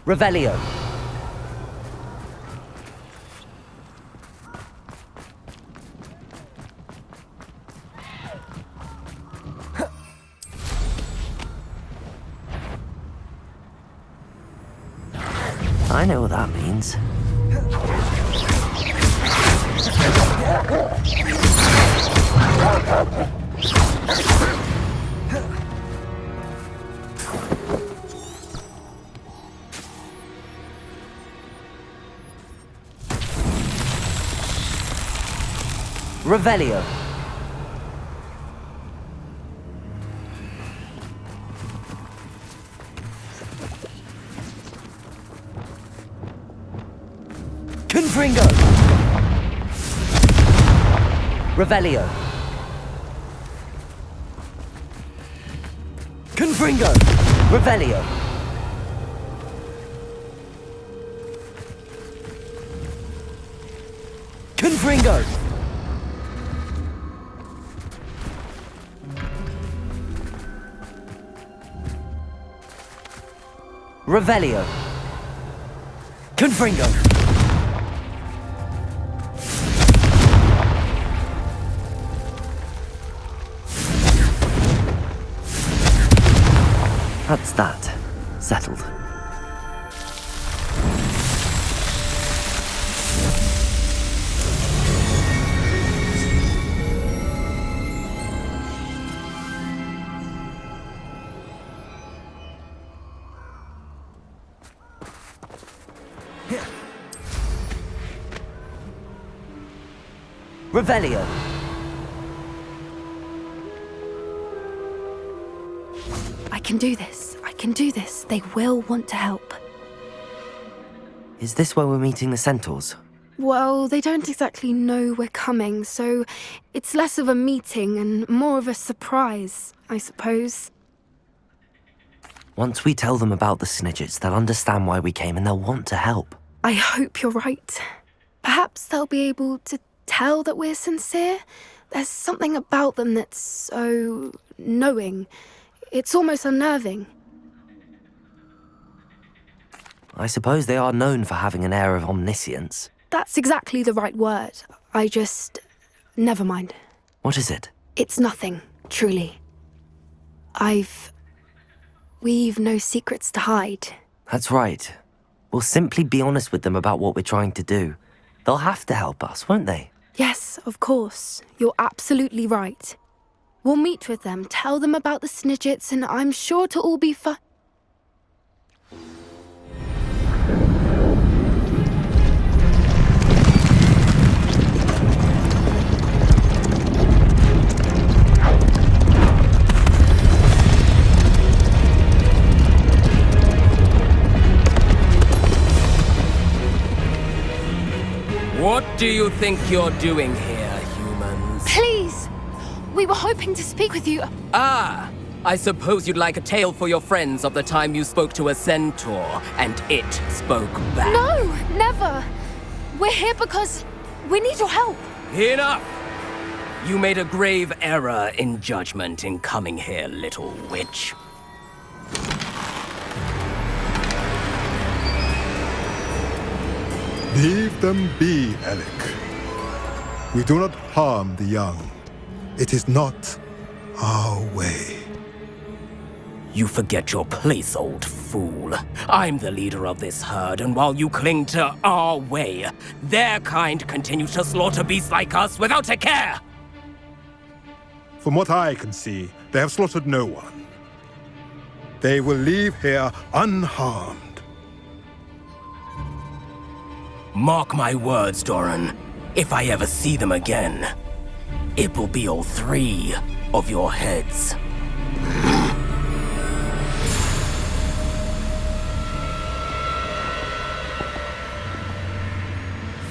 Revelio. I know what that means. Revelio. Confringo. Revelio. Confringo. Revelio. Confringo. Revelio. Confringo. That's that. Settled. Revelio. I can do this. I can do this. They will want to help. Is this where we're meeting the centaurs? Well, they don't exactly know we're coming, so it's less of a meeting and more of a surprise, I suppose. Once we tell them about the Snidgets, they'll understand why we came and they'll want to help. I hope you're right. Perhaps they'll be able to tell that we're sincere. There's something about them that's so knowing. It's almost unnerving. I suppose they are known for having an air of omniscience. That's exactly the right word. Never mind. What is it? It's nothing, truly. We've no secrets to hide. That's right. We'll simply be honest with them about what we're trying to do. They'll have to help us, won't they? Yes, of course. You're absolutely right. We'll meet with them, tell them about the Snidgets, and I'm sure to all be fine. What do you think you're doing here, humans? Please! We were hoping to speak with you. Ah! I suppose you'd like a tale for your friends of the time you spoke to a centaur, and it spoke back. No, never! We're here because we need your help. Enough! You made a grave error in judgment in coming here, little witch. Leave them be, Alec. We do not harm the young. It is not our way. You forget your place, old fool. I'm the leader of this herd, and while you cling to our way, their kind continue to slaughter beasts like us without a care! From what I can see, they have slaughtered no one. They will leave here unharmed. Mark my words, Doran. If I ever see them again, it will be all three of your heads.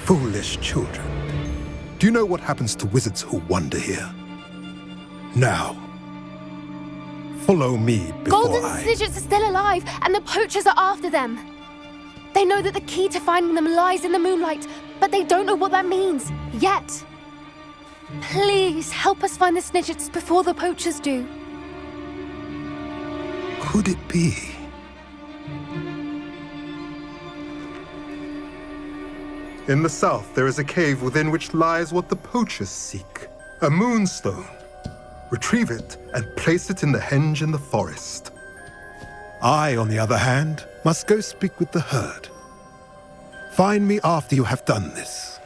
Foolish children. Do you know what happens to wizards who wander here? Now, follow me before Golden Snidgets are still alive, and the poachers are after them. They know that the key to finding them lies in the moonlight, but they don't know what that means, yet. Please, help us find the Snidgets before the poachers do. Could it be? In the south, there is a cave within which lies what the poachers seek. A moonstone. Retrieve it and place it in the henge in the forest. I, on the other hand, must go speak with the herd. Find me after you have done this.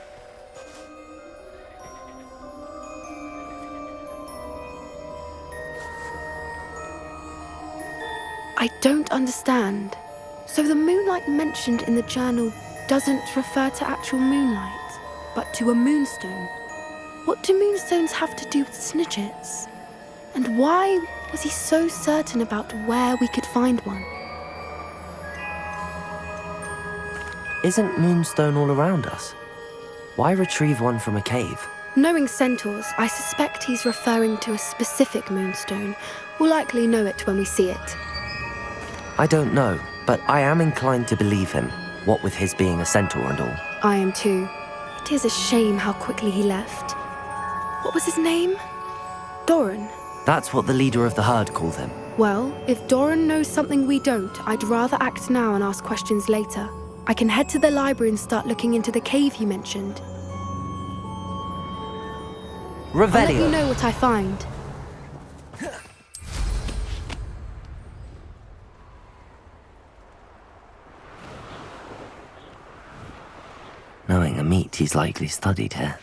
I don't understand. So the moonlight mentioned in the journal doesn't refer to actual moonlight, but to a moonstone. What do moonstones have to do with snidgets? And why was he so certain about where we could find one? Isn't Moonstone all around us? Why retrieve one from a cave? Knowing centaurs, I suspect he's referring to a specific moonstone. We'll likely know it when we see it. I don't know, but I am inclined to believe him, what with his being a centaur and all. I am too. It is a shame how quickly he left. What was his name? Doran. That's what the leader of the herd called him. Well, if Doran knows something we don't, I'd rather act now and ask questions later. I can head to the library and start looking into the cave he mentioned. I'll let you Revelio. know what I find. Knowing a meat, he's likely studied here.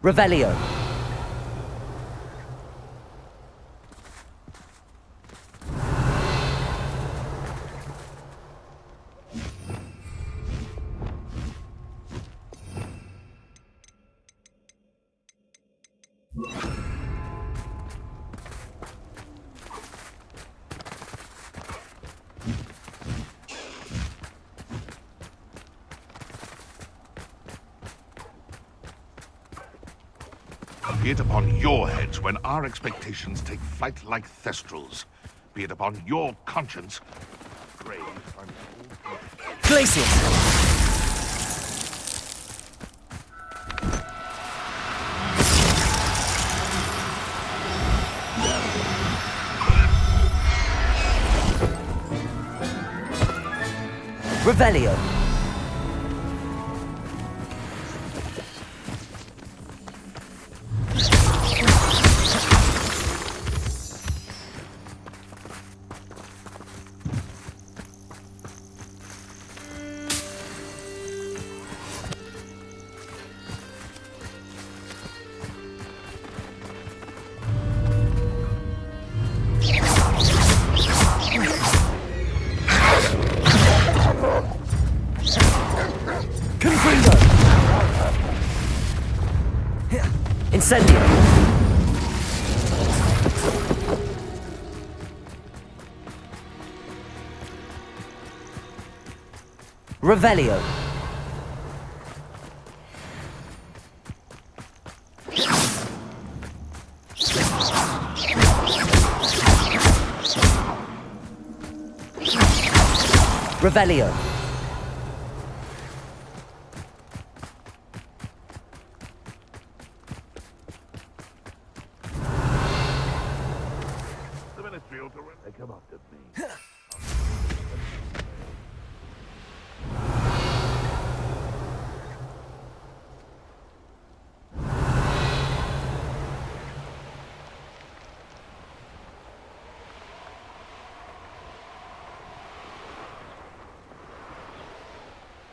Revelio. Be it upon your heads when our expectations take flight like thestrals. Be it upon your conscience. Grave Glacius. Revelio. Confringo. Incendio. Revelio. Revelio. the ministry ought to they come up to me.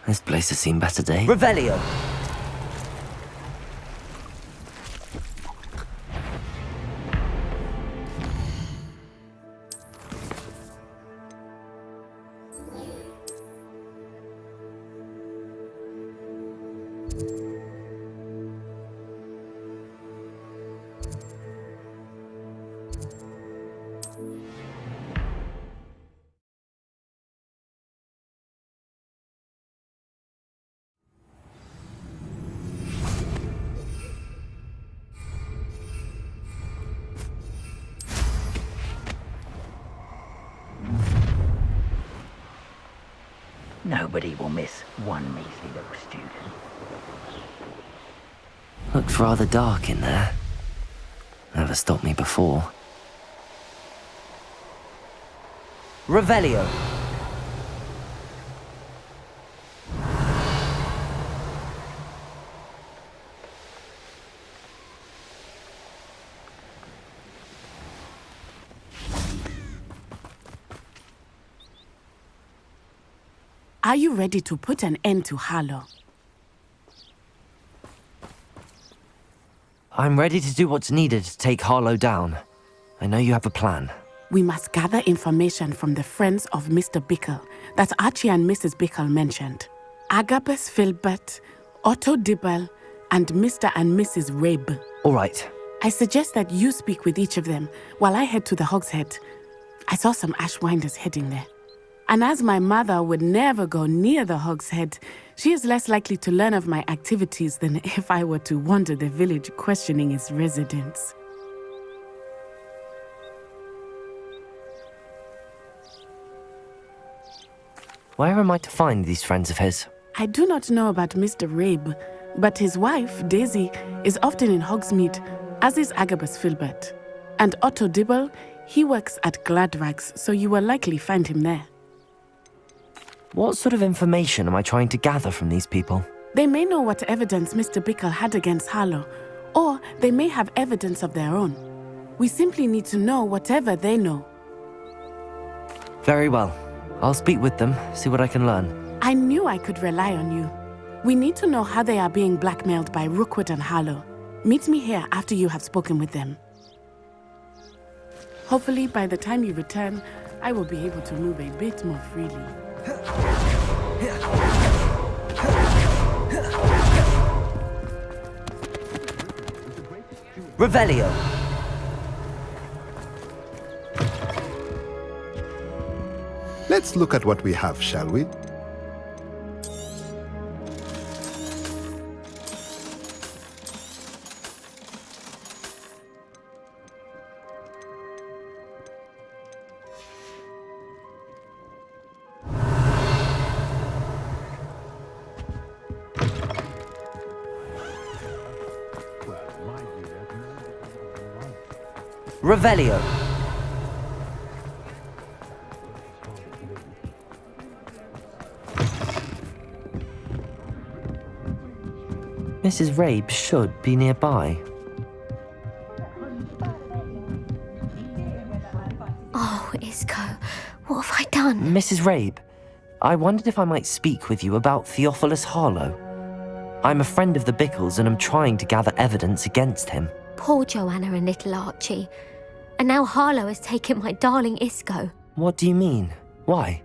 This place has seen better days. Revelio. Nobody will miss one measly little student. Looks rather dark in there. Never stopped me before. Revelio. Are you ready to put an end to Harlow? I'm ready to do what's needed to take Harlow down. I know you have a plan. We must gather information from the friends of Mr. Bickle that Archie and Mrs. Bickle mentioned. Agabus Filbert, Otto Dibble, and Mr. and Mrs. Rabe. All right. I suggest that you speak with each of them while I head to the Hogshead. I saw some Ashwinders heading there. And as my mother would never go near the Hogshead, she is less likely to learn of my activities than if I were to wander the village questioning its residents. Where am I to find these friends of his? I do not know about Mr. Rabe, but his wife, Daisy, is often in Hogsmeade, as is Agabus Filbert. And Otto Dibble, he works at Gladrags, so you will likely find him there. What sort of information am I trying to gather from these people? They may know what evidence Mr. Bickle had against Harlow, or they may have evidence of their own. We simply need to know whatever they know. Very well. I'll speak with them, see what I can learn. I knew I could rely on you. We need to know how they are being blackmailed by Rookwood and Harlow. Meet me here after you have spoken with them. Hopefully, by the time you return, I will be able to move a bit more freely. Revelio. Let's look at what we have, shall we? Revelio. Mrs. Rabe should be nearby. Oh, Isco, what have I done? Mrs. Rabe, I wondered if I might speak with you about Theophilus Harlow. I'm a friend of the Bickles and I'm trying to gather evidence against him. Poor Joanna and little Archie. And now Harlow has taken my darling Isco. What do you mean? Why?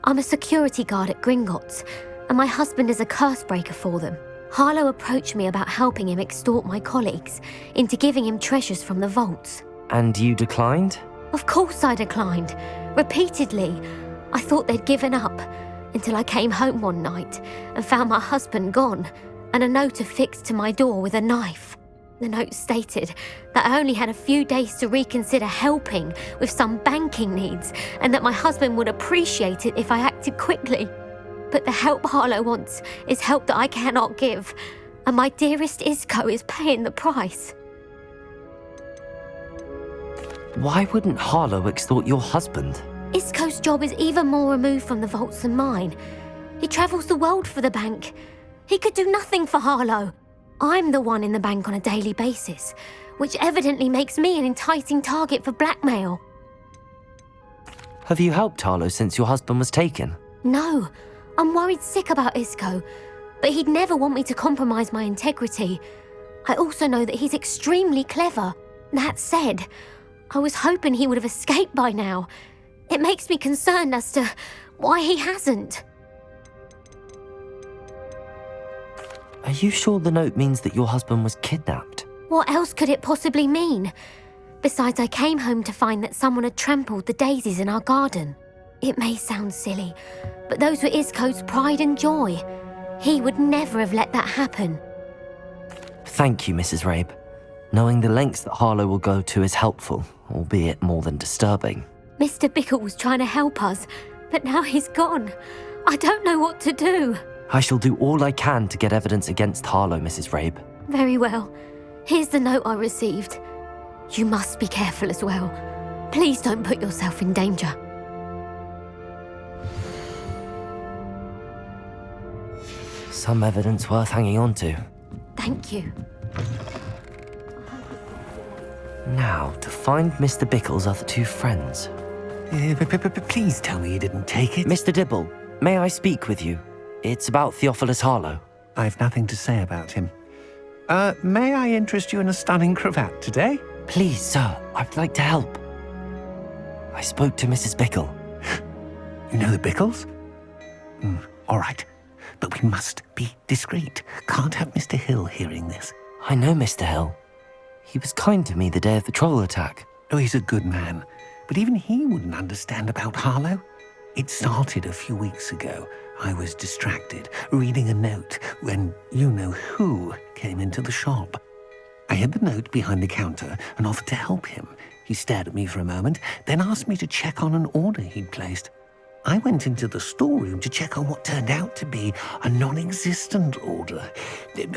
I'm a security guard at Gringotts, and my husband is a curse breaker for them. Harlow approached me about helping him extort my colleagues into giving him treasures from the vaults. And you declined? Of course I declined. Repeatedly. I thought they'd given up, until I came home one night and found my husband gone, and a note affixed to my door with a knife. The note stated that I only had a few days to reconsider helping with some banking needs, and that my husband would appreciate it if I acted quickly. But the help Harlow wants is help that I cannot give, and my dearest Isco is paying the price. Why wouldn't Harlow extort your husband? Isco's job is even more removed from the vaults than mine. He travels the world for the bank. He could do nothing for Harlow. I'm the one in the bank on a daily basis, which evidently makes me an enticing target for blackmail. Have you helped Harlow since your husband was taken? No, I'm worried sick about Isco, but he'd never want me to compromise my integrity. I also know that he's extremely clever. That said, I was hoping he would have escaped by now. It makes me concerned as to why he hasn't. Are you sure the note means that your husband was kidnapped? What else could it possibly mean? Besides, I came home to find that someone had trampled the daisies in our garden. It may sound silly, but those were Isco's pride and joy. He would never have let that happen. Thank you, Mrs. Rabe. Knowing the lengths that Harlow will go to is helpful, albeit more than disturbing. Mr. Bickle was trying to help us, but now he's gone. I don't know what to do. I shall do all I can to get evidence against Harlow, Mrs. Rabe. Very well. Here's the note I received. You must be careful as well. Please don't put yourself in danger. Some evidence worth hanging on to. Thank you. Now, to find Mr. Bickle's other two friends. Please tell me you didn't take it. Mr. Dibble, may I speak with you? It's about Theophilus Harlow. I've nothing to say about him. May I interest you in a stunning cravat today? Please, sir, I'd like to help. I spoke to Mrs. Bickle. You know the Bickles? All right. But we must be discreet. Can't have Mr. Hill hearing this. I know Mr. Hill. He was kind to me the day of the troll attack. Oh, he's a good man. But even he wouldn't understand about Harlow. It started a few weeks ago. I was distracted, reading a note, when you-know-who came into the shop. I hid the note behind the counter and offered to help him. He stared at me for a moment, then asked me to check on an order he'd placed. I went into the storeroom to check on what turned out to be a non-existent order.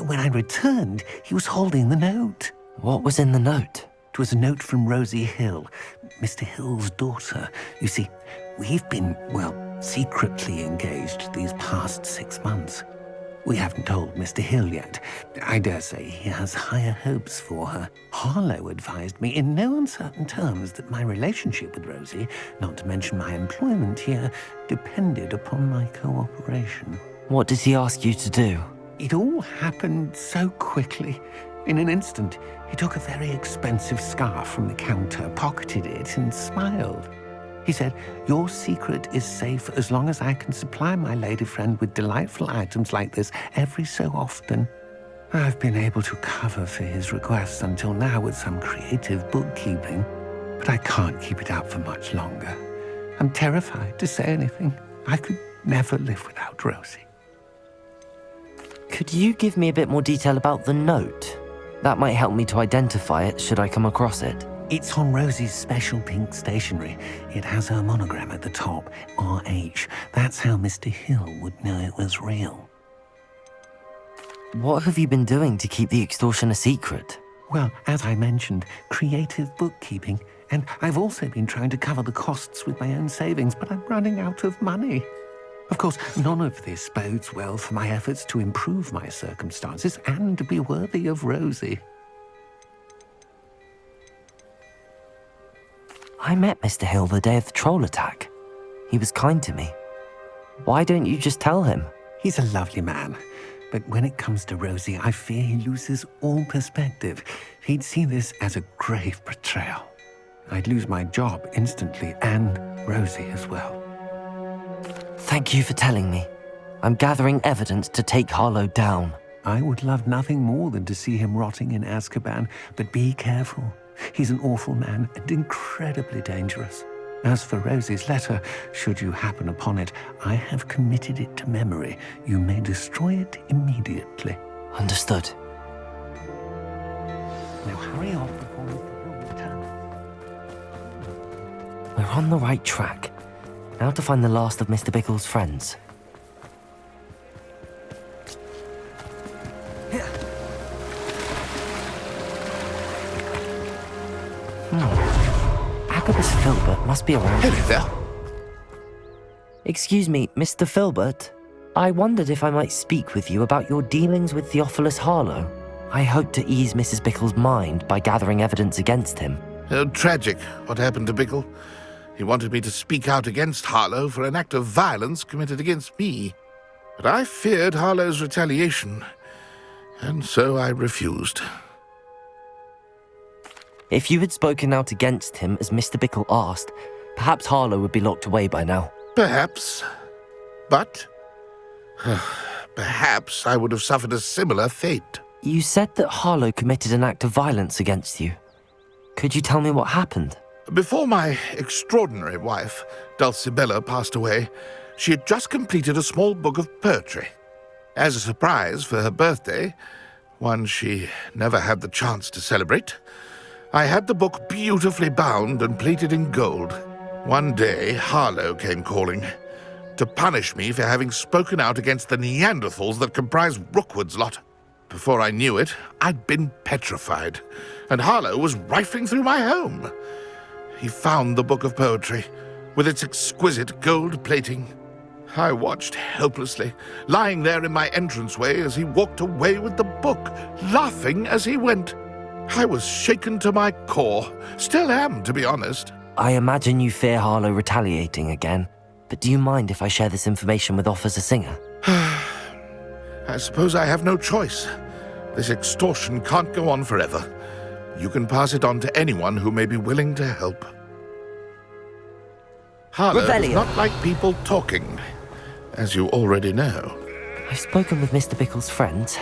When I returned, he was holding the note. What was in the note? It was a note from Rosie Hill, Mr. Hill's daughter. You see, we've been, secretly engaged these past 6 months. We haven't told Mr. Hill yet. I dare say he has higher hopes for her. Harlow advised me in no uncertain terms that my relationship with Rosie, not to mention my employment here, depended upon my cooperation. What did he ask you to do? It all happened so quickly. In an instant, he took a very expensive scarf from the counter, pocketed it, and smiled. He said, "Your secret is safe as long as I can supply my lady friend with delightful items like this every so often." I've been able to cover for his requests until now with some creative bookkeeping, but I can't keep it up for much longer. I'm terrified to say anything. I could never live without Rosie. Could you give me a bit more detail about the note? That might help me to identify it should I come across it. It's on Rosie's special pink stationery. It has her monogram at the top, RH. That's how Mr. Hill would know it was real. What have you been doing to keep the extortion a secret? Well, as I mentioned, creative bookkeeping. And I've also been trying to cover the costs with my own savings, but I'm running out of money. Of course, none of this bodes well for my efforts to improve my circumstances and to be worthy of Rosie. I met Mr. Hill the day of the troll attack. He was kind to me. Why don't you just tell him? He's a lovely man. But when it comes to Rosie, I fear he loses all perspective. He'd see this as a grave betrayal. I'd lose my job instantly, and Rosie as well. Thank you for telling me. I'm gathering evidence to take Harlow down. I would love nothing more than to see him rotting in Azkaban, but be careful. He's an awful man and incredibly dangerous. As for Rosie's letter, should you happen upon it, I have committed it to memory. You may destroy it immediately. Understood. Now hurry off before Mr. Hill returns. We're on the right track. Now to find the last of Mr. Bickle's friends. Agabus Filbert must be around. Hello there. Excuse me, Mr. Filbert. I wondered if I might speak with you about your dealings with Theophilus Harlow. I hope to ease Mrs. Bickle's mind by gathering evidence against him. Tragic, what happened to Bickle. He wanted me to speak out against Harlow for an act of violence committed against me. But I feared Harlow's retaliation, and so I refused. If you had spoken out against him as Mr. Bickle asked, perhaps Harlow would be locked away by now. Perhaps. But perhaps I would have suffered a similar fate. You said that Harlow committed an act of violence against you. Could you tell me what happened? Before my extraordinary wife, Dulcibella, passed away, she had just completed a small book of poetry. As a surprise for her birthday, one she never had the chance to celebrate, I had the book beautifully bound and plated in gold. One day, Harlow came calling. to punish me for having spoken out against the Neanderthals that comprise Rookwood's lot. Before I knew it, I'd been petrified, and Harlow was rifling through my home. He found the book of poetry, with its exquisite gold plating. I watched helplessly, lying there in my entranceway as he walked away with the book, laughing as he went. I was shaken to my core. Still am, to be honest. I imagine you fear Harlow retaliating again, but do you mind if I share this information with Officer Singer? I suppose I have no choice. This extortion can't go on forever. You can pass it on to anyone who may be willing to help. Harlow does not like people talking, as you already know. I've spoken with Mr. Bickle's friends.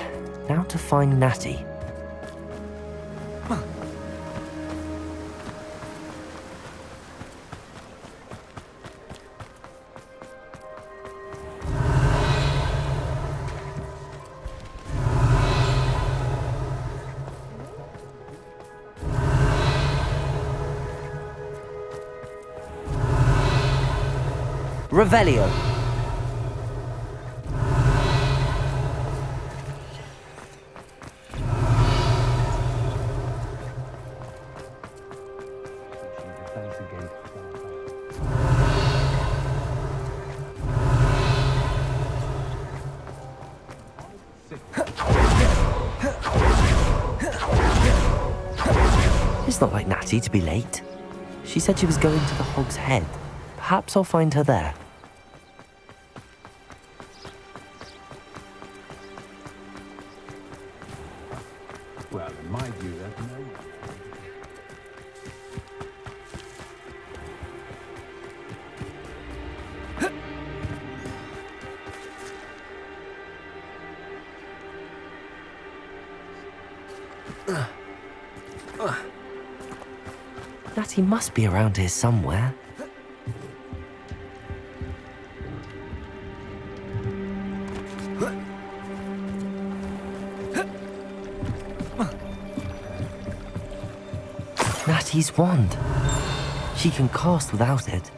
Now to find Natty. Revelio. It's not like Natty to be late. She said she was going to the Hog's Head. Perhaps I'll find her there. Well, in my view, that's no. Natty must be around here somewhere. Natty's wand. She can cast without it.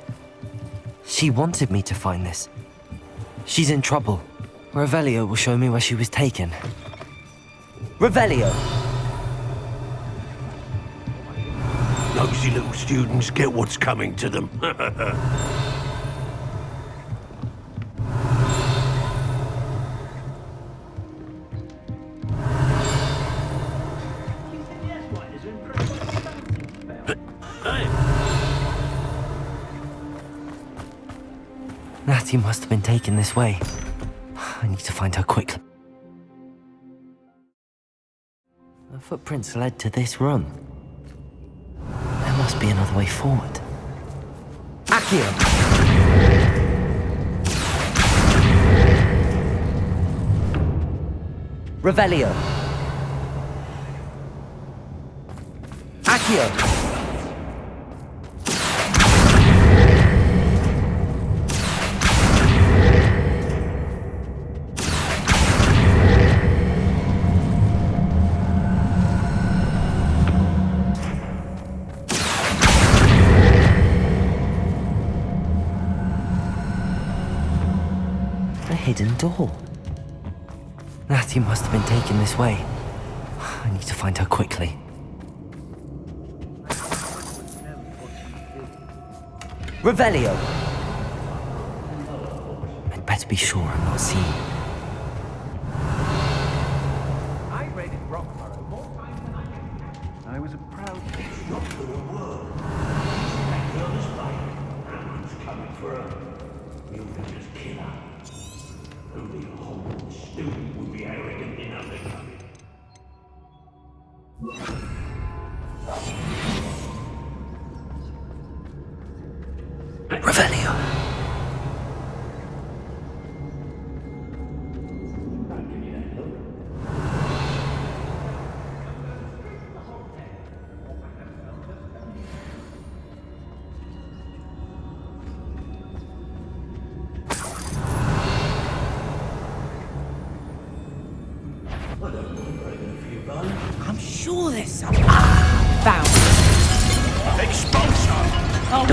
She wanted me to find this. She's in trouble. Revelio will show me where she was taken. Revelio. Nosy little students get what's coming to them. Natty must have been taken this way. I need to find her quickly. The footprints led to this room. There must be another way forward. Accio. Revelio. Accio. Hidden door. Natty must have been taken this way. I need to find her quickly. Revelio. I'd better be sure I'm not seen. I read in Rockborough more times than I can. I was a proud. It's not for the world. She's back on this bike. Brandon's coming for her. We'll just kill her. Only a Hogwarts student would be arrogant enough to come. Revelio. I'm sure there's some. Found. Expulsor! Oh,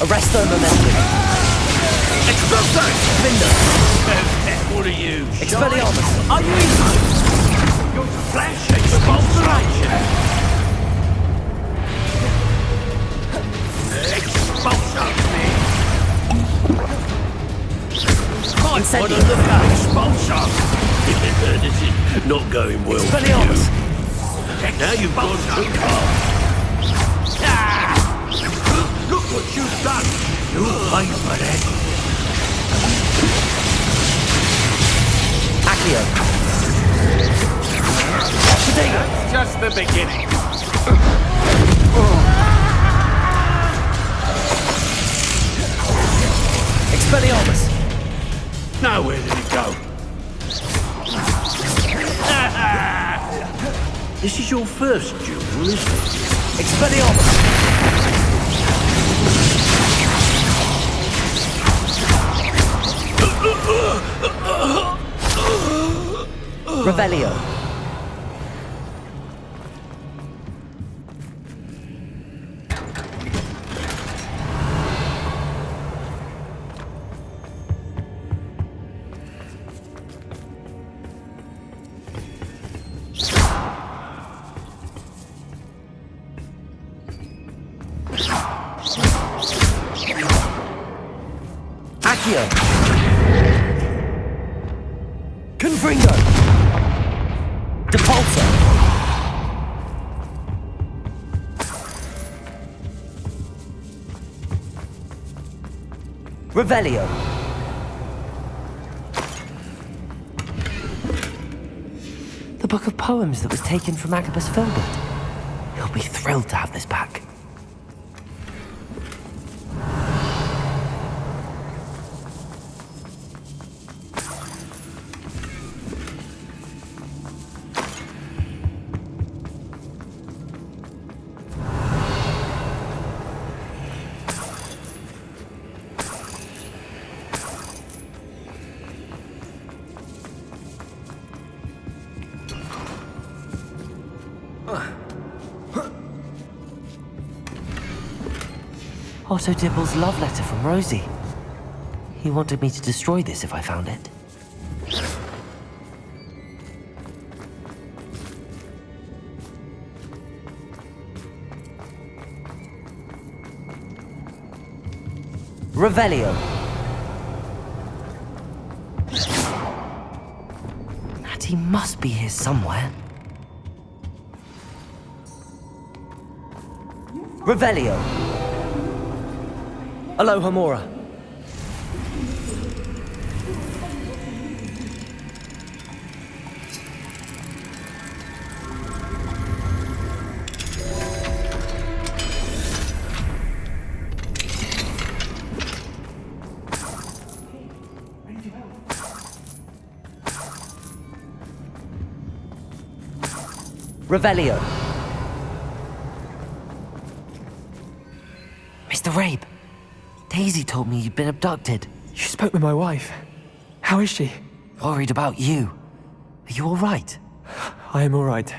Arresto Momentum. Expulso! Vindo. What are you? Expelliarmus. Are you in? Your flesh expulsion! Expulsion! Incendio. What a look at expulsion! This is not going well. Expelliarmus. Now you've gone too far. Look what you've done! You'll pay for that. Accio. That's just the beginning. Expelliarmus. Now where did it go? This is your first duel, isn't it? Expelliarmus. Revelio. Accio. Confringo. Depulso. Revelio. The book of poems that was taken from Agabus Filbert. He'll be thrilled to have this back. Otto Dibble's love letter from Rosie. He wanted me to destroy this if I found it. Revelio. Natty must be here somewhere. Revelio. Alohomora. Revelio. Mr. Rabe, Daisy told me you'd been abducted. You spoke with my wife. How is she? Worried about you. Are you all right? I am all right.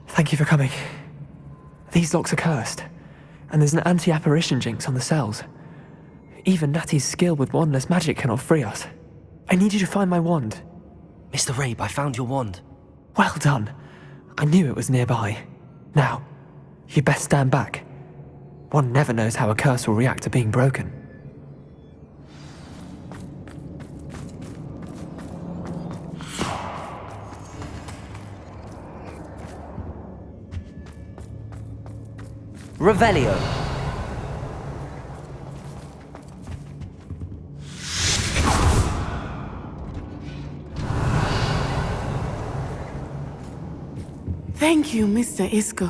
Thank you for coming. These locks are cursed, and there's an anti-apparition jinx on the cells. Even Natty's skill with wandless magic cannot free us. I need you to find my wand. Mr. Rabe, I found your wand. Well done. I knew it was nearby. Now, you best stand back. One never knows how a curse will react to being broken. Revelio. Thank you, Mr. Isco.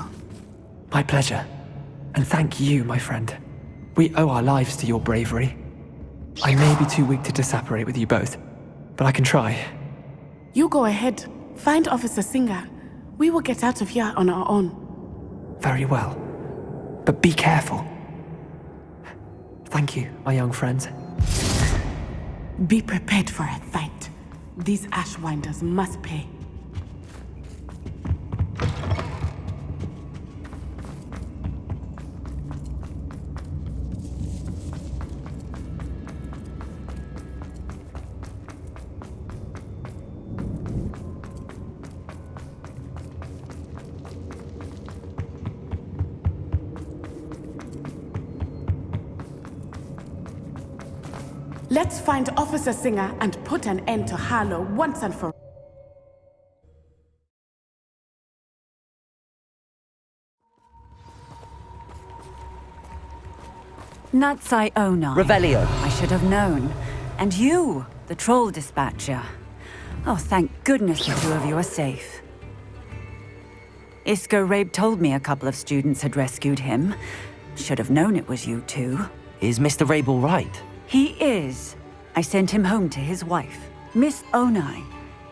My pleasure. And thank you, my friend. We owe our lives to your bravery. I may be too weak to disapparate with you both, but I can try. You go ahead. Find Officer Singer. We will get out of here on our own. Very well. But be careful. Thank you, my young friends. Be prepared for a fight. These Ashwinders must pay. Let's find Officer Singer and put an end to Harlow once and for all. Natsai Onai. Revelio. I should have known. And you, the troll dispatcher. Oh, thank goodness the two of you are safe. Isco Rabe told me a couple of students had rescued him. Should have known it was you two. Is Mr. Rabe all right? He is. I sent him home to his wife. Miss Onai,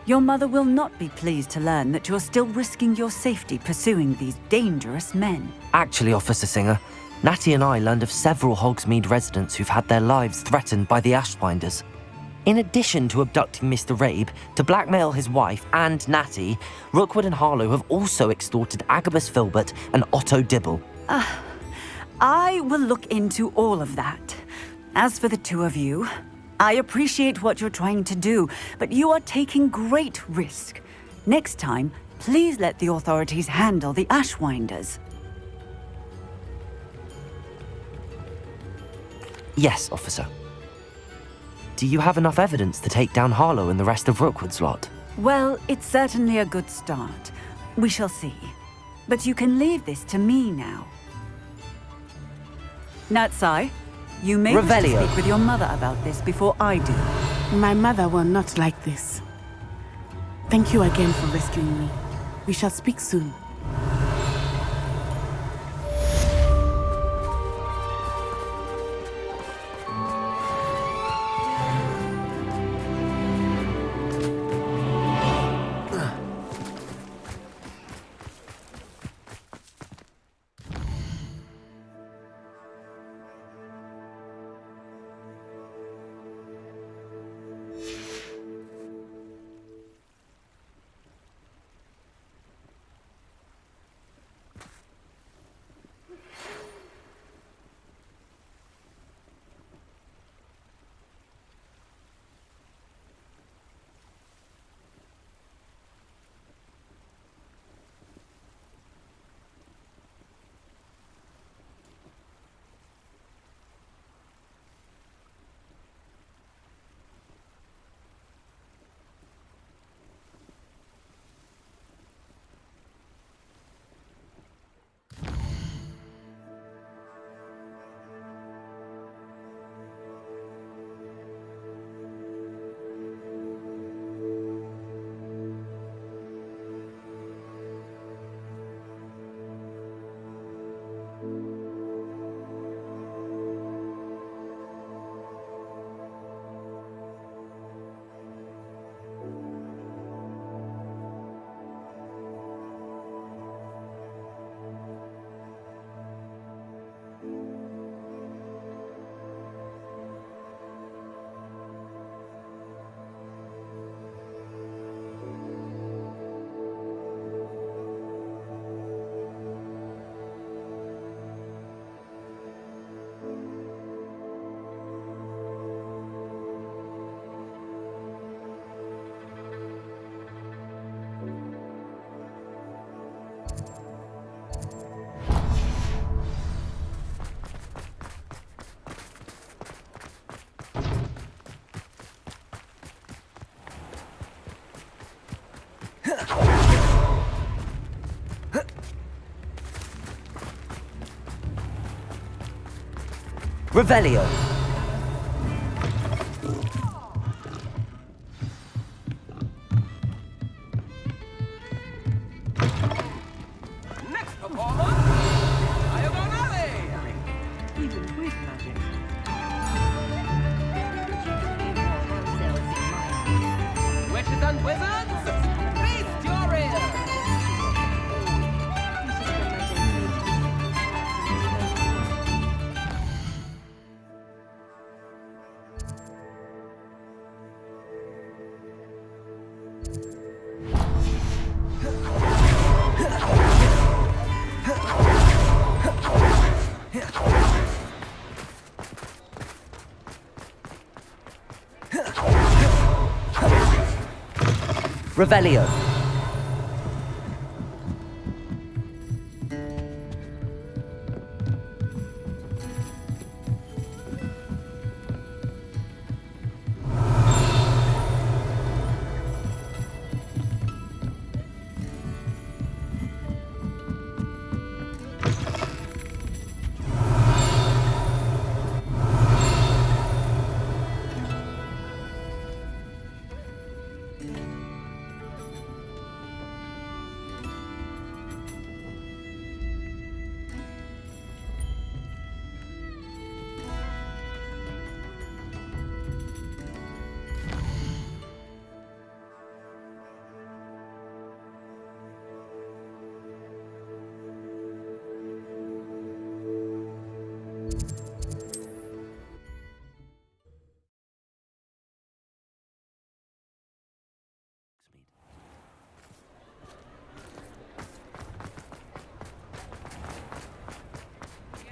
your mother will not be pleased to learn that you're still risking your safety pursuing these dangerous men. Actually, Officer Singer, Natty and I learned of several Hogsmeade residents who've had their lives threatened by the Ashwinders. In addition to abducting Mr. Rabe to blackmail his wife and Natty, Rookwood and Harlow have also extorted Agabus Filbert and Otto Dibble. I will look into all of that. As for the two of you, I appreciate what you're trying to do, but you are taking great risk. Next time, please let the authorities handle the Ashwinders. Yes, officer. Do you have enough evidence to take down Harlow and the rest of Rookwood's lot? Well, it's certainly a good start. We shall see. But you can leave this to me now. Natsai, you may wish to Revelio. speak with your mother about this before I do. My mother will not like this. Thank you again for rescuing me. We shall speak soon. Revelio. Next performance, Diagonale! Even with magic. Witches and wizards, feast your ears! Revelio.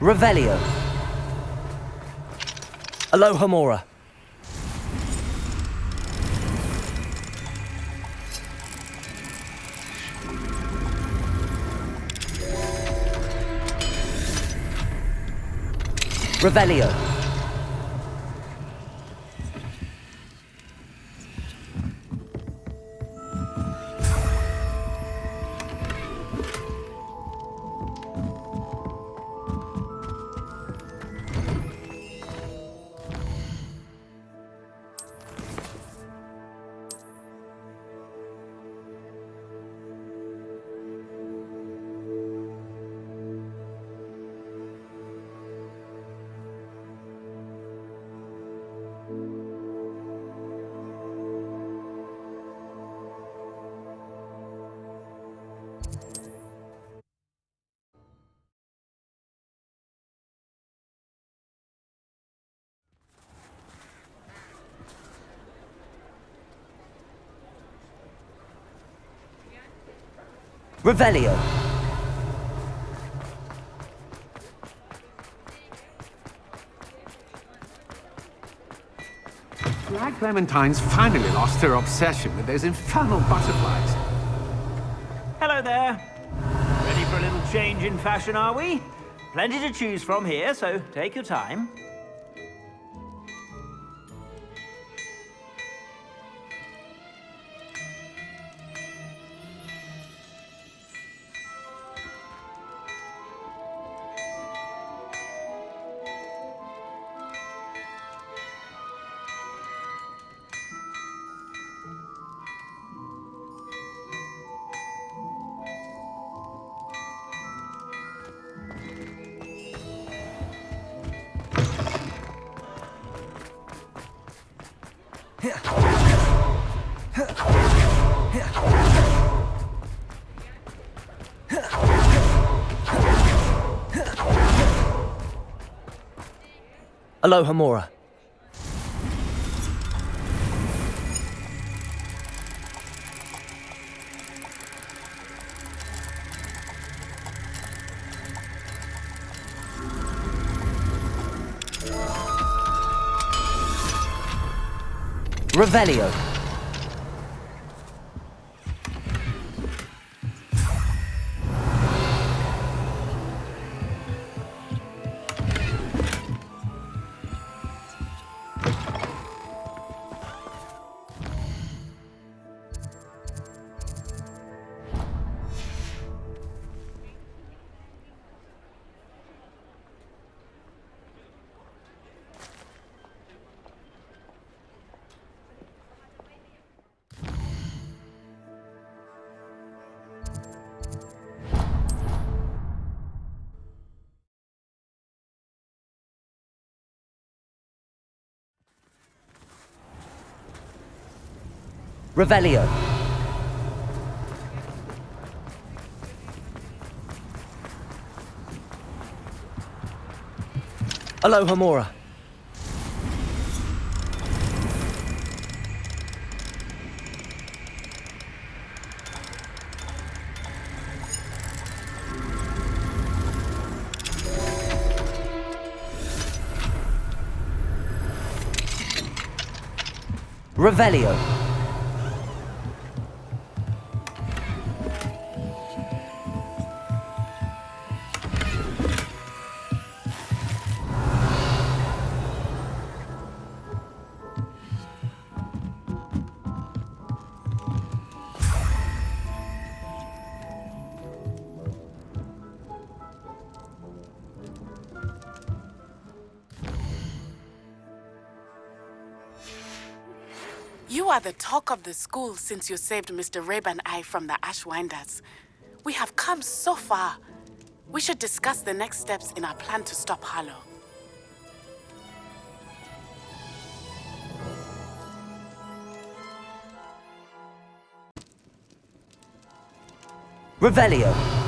Revelio. Alohomora. Revelio. Revelio. Black Clementines finally lost her obsession with those infernal butterflies. Hello there. Ready for a little change in fashion, are we? Plenty to choose from here, so take your time. Alohomora. Revelio. Revelio. Alohomora. Revelio. You are the talk of the school since you saved Mr. Rabe and I from the Ashwinders. We have come so far. We should discuss the next steps in our plan to stop Harlow. Revelio.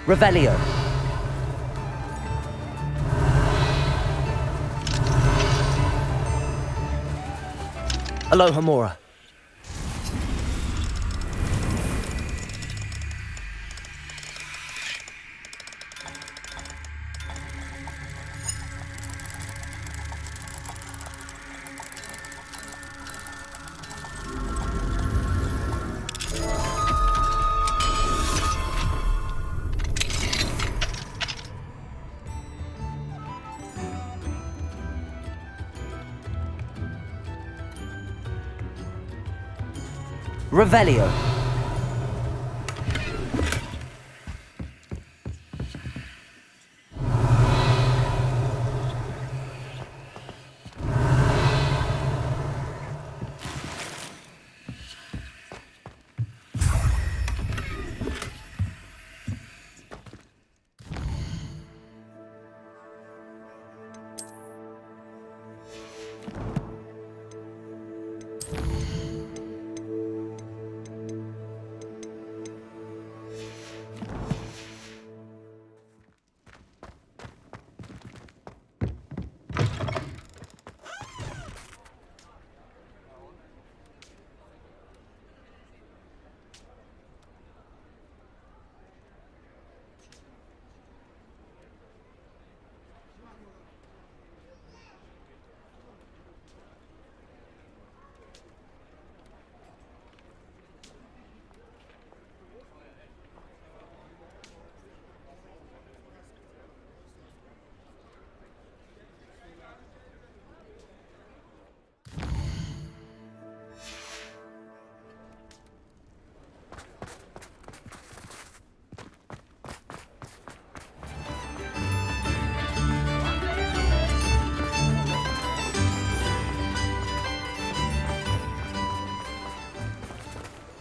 Revelio. Alohomora. Revelio.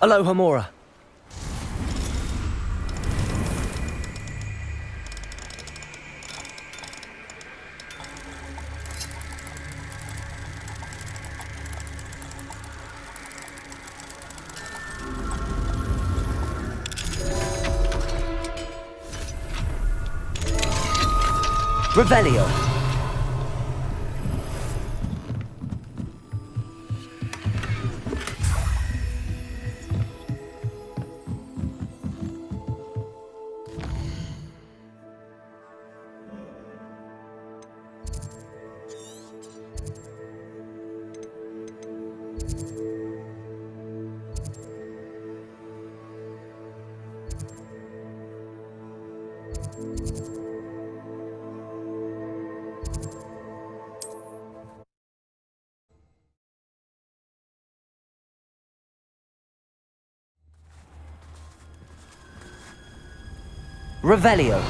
Alohomora. Revelio. Revelio.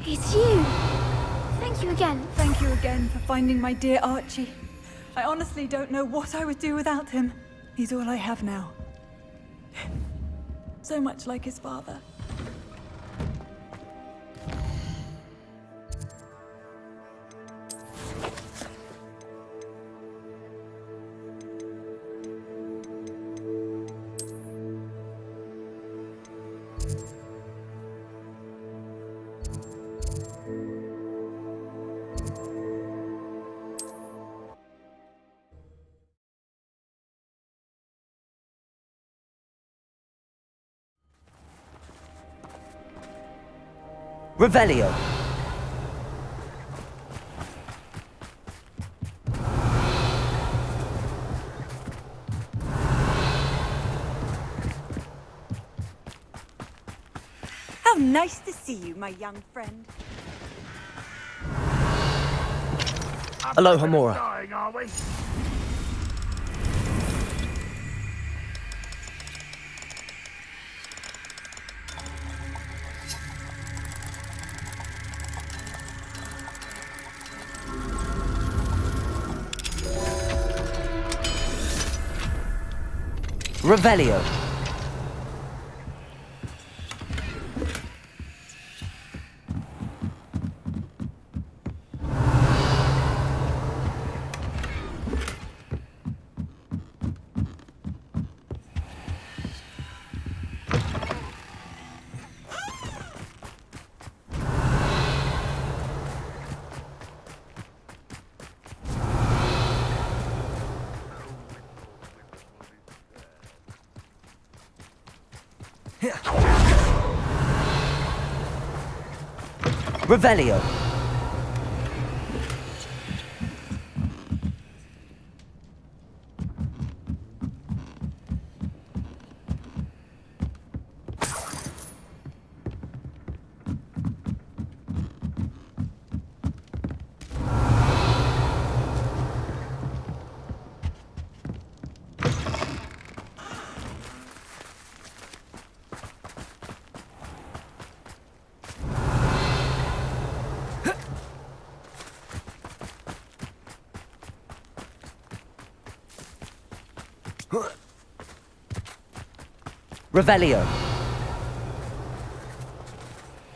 It's you. Thank you again. Thank you again for finding my dear Archie. I honestly don't know what I would do without him. He's all I have now. So much like his father. Revelio. How nice to see you, my young friend. Alohomora. Dying, are we? Revelio. Revelio. Revelio.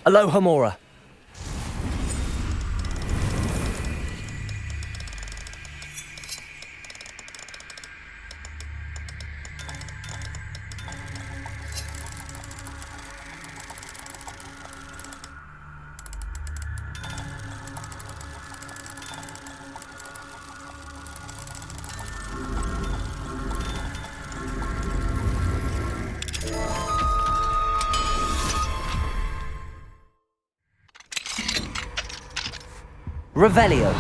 Alohomora. Revelio.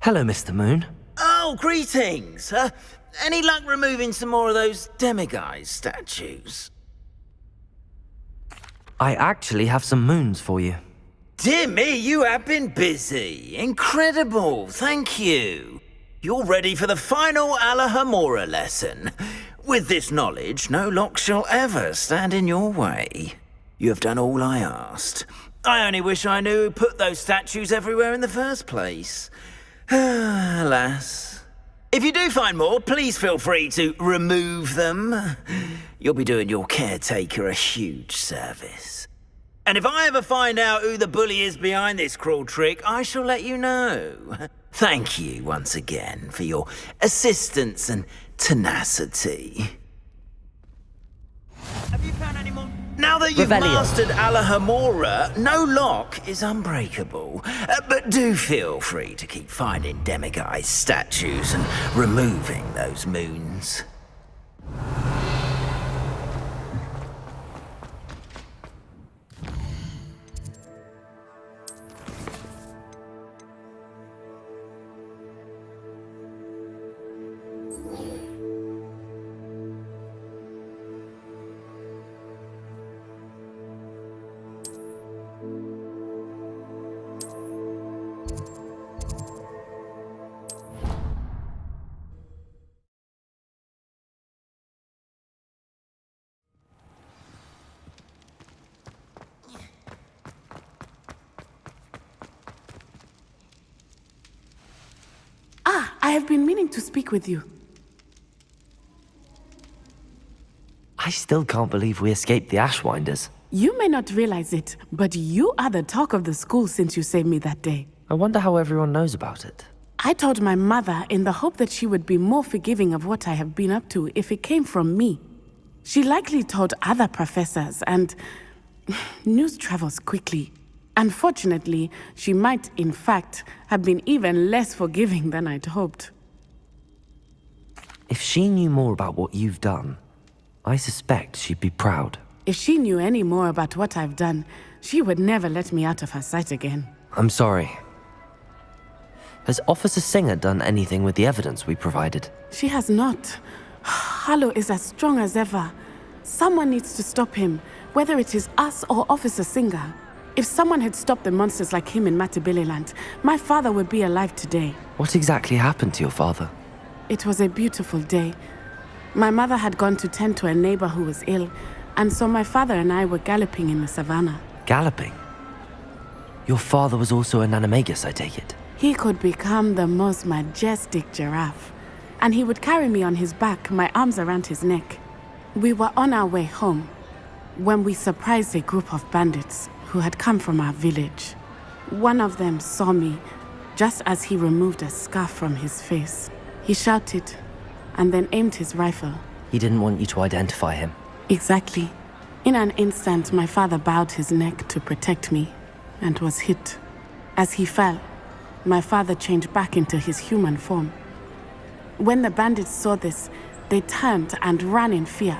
Hello, Mr. Moon. Oh, greetings! Any luck removing some more of those demiguise statues? I actually have some moons for you. Dear me, you have been busy. Incredible, thank you. You're ready for the final Alohomora lesson. With this knowledge, no lock shall ever stand in your way. You have done all I asked. I only wish I knew who put those statues everywhere in the first place. Alas. If you do find more, please feel free to remove them. You'll be doing your caretaker a huge service. And if I ever find out who the bully is behind this cruel trick, I shall let you know. Thank you once again for your assistance and tenacity. Have you found any more? Now that you've mastered Alohomora, no lock is unbreakable. But do feel free to keep finding demiguise statues and removing those moons. I have been meaning to speak with you. I still can't believe we escaped the Ashwinders. You may not realize it, but you are the talk of the school since you saved me that day. I wonder how everyone knows about it. I told my mother in the hope that she would be more forgiving of what I have been up to if it came from me. She likely told other professors, and news travels quickly. Unfortunately, she might, in fact, have been even less forgiving than I'd hoped. If she knew more about what you've done, I suspect she'd be proud. If she knew any more about what I've done, she would never let me out of her sight again. I'm sorry. Has Officer Singer done anything with the evidence we provided? She has not. Harlow is as strong as ever. Someone needs to stop him, whether it is us or Officer Singer. If someone had stopped the monsters like him in Matabeleland, my father would be alive today. What exactly happened to your father? It was a beautiful day. My mother had gone to tend to a neighbor who was ill, and so my father and I were galloping in the savannah. Galloping? Your father was also an animagus, I take it? He could become the most majestic giraffe, and he would carry me on his back, my arms around his neck. We were on our way home when we surprised a group of bandits who had come from our village. One of them saw me just as he removed a scarf from his face. He shouted and then aimed his rifle. He didn't want you to identify him. Exactly. In an instant, my father bowed his neck to protect me and was hit. As he fell, my father changed back into his human form. When the bandits saw this, they turned and ran in fear.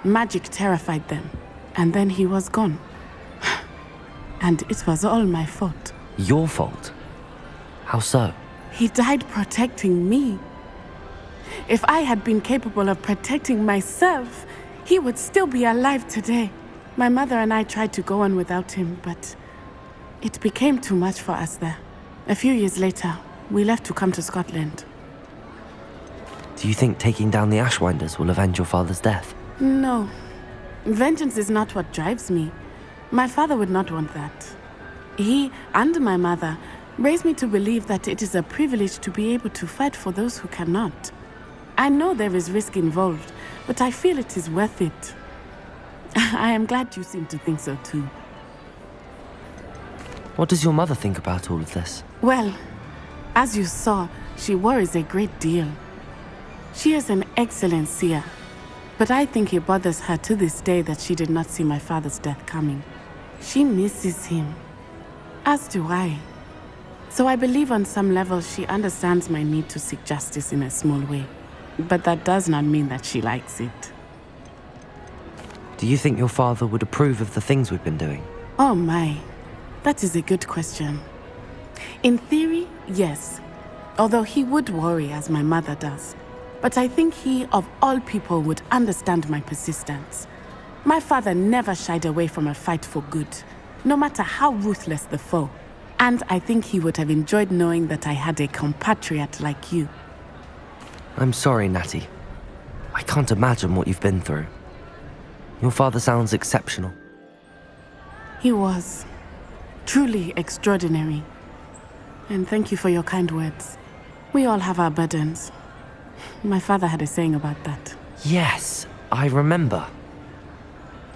Magic terrified them, and then he was gone. And it was all my fault. Your fault? How so? He died protecting me. If I had been capable of protecting myself, he would still be alive today. My mother and I tried to go on without him, but it became too much for us there. A few years later, we left to come to Scotland. Do you think taking down the Ashwinders will avenge your father's death? No. Vengeance is not what drives me. My father would not want that. He and my mother raised me to believe that it is a privilege to be able to fight for those who cannot. I know there is risk involved, but I feel it is worth it. I am glad you seem to think so too. What does your mother think about all of this? Well, as you saw, she worries a great deal. She is an excellent seer, but I think it bothers her to this day that she did not see my father's death coming. She misses him, as do I. So I believe on some level she understands my need to seek justice in a small way. But that does not mean that she likes it. Do you think your father would approve of the things we've been doing? Oh my, that is a good question. In theory, yes. Although he would worry as my mother does. But I think he, of all people, would understand my persistence. My father never shied away from a fight for good, no matter how ruthless the foe. And I think he would have enjoyed knowing that I had a compatriot like you. I'm sorry, Natty. I can't imagine what you've been through. Your father sounds exceptional. He was. Truly extraordinary. And thank you for your kind words. We all have our burdens. My father had a saying about that. Yes, I remember.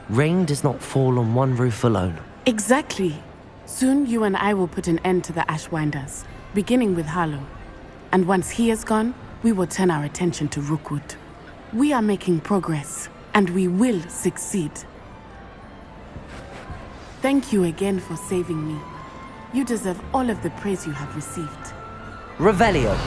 Rain does not fall on one roof alone. Exactly. Soon you and I will put an end to the Ashwinders, beginning with Harlow. And once he is gone, we will turn our attention to Rookwood. We are making progress, and we will succeed. Thank you again for saving me. You deserve all of the praise you have received. Revelio.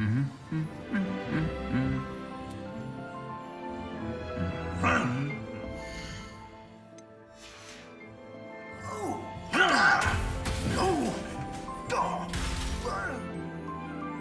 Mm-hmm.